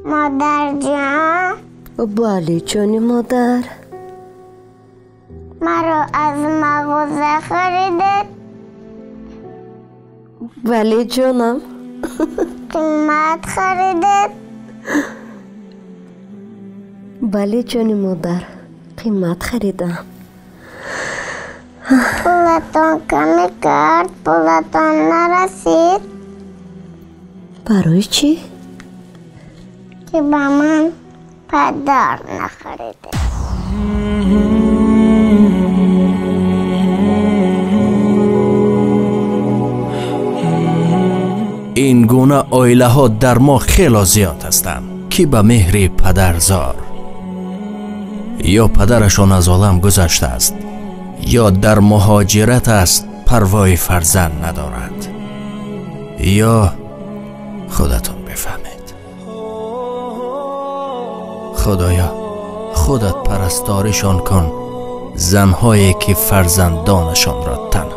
مادر جان. بله جانی مادر. مرا از مغازه خریدید؟ بله جانم. قیمت خریدید؟ بله جانی مادر، قیمت خریدم. پولتان کمی کرد، پولتان نرسید برای چی؟ که با من پدر نخریده. این گونه عائله ها در ما خیلی زیاد هستند که به مهر پدرزار یا پدرشان از عالم گذشته است یا در مهاجرت است، پروای فرزند ندارند، یا خودتون بفهمید. خدایا خودت پرستارشان کن، زنهایی که فرزندانشان را تنها